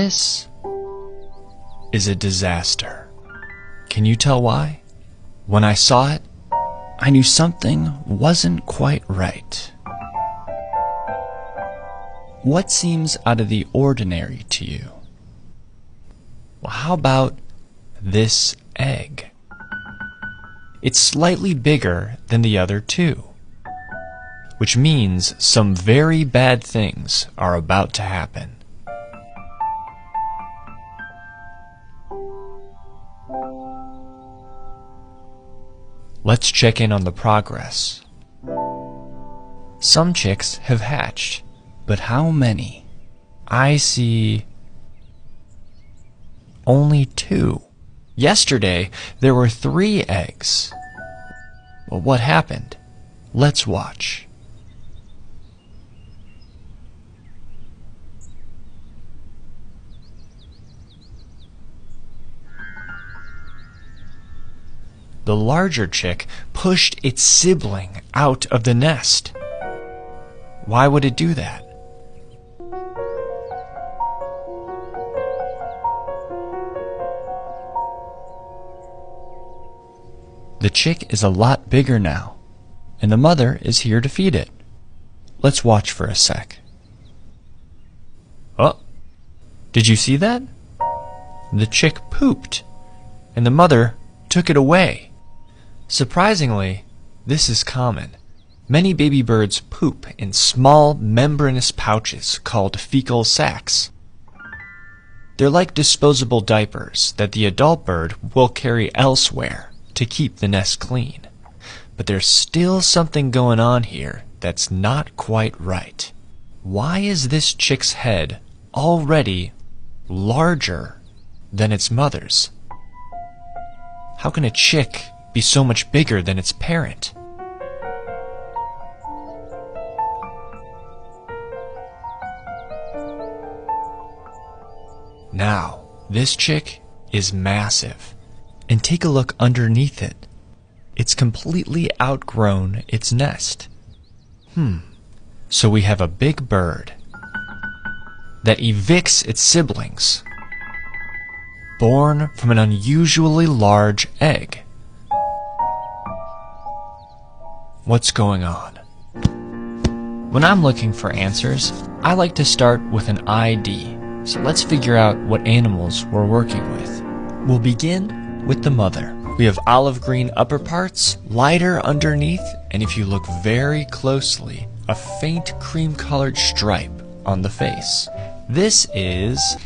This is a disaster. Can you tell why? When I saw it, I knew something wasn't quite right. What seems out of the ordinary to you? Well, how about this egg? It's slightly bigger than the other two, which means some very bad things are about to happen. Let's check in on the progress. Some chicks have hatched, but how many? I see only 2. Yesterday, there were 3 eggs. Well, what happened? Let's watch. The larger chick pushed its sibling out of the nest. Why would it do that? The chick is a lot bigger now, and the mother is here to feed it. Let's watch for a sec. Oh, did you see that? The chick pooped, and the mother took it away. Surprisingly, this is common. Many baby birds poop in small membranous pouches called fecal sacs. They're like disposable diapers that the adult bird will carry elsewhere to keep the nest clean. But there's still something going on here that's not quite right. Why is this chick's head already larger than its mother's? How can a chick be so much bigger than its parent? Now, this chick is massive. And take a look underneath it. It's completely outgrown its nest. So we have a big bird that evicts its siblings, born from an unusually large egg. What's going on? When I'm looking for answers, I like to start with an ID. So let's figure out what animals we're working with. We'll begin with the mother. We have olive green upper parts, lighter underneath, and if you look very closely, a faint cream-colored stripe on the face. This is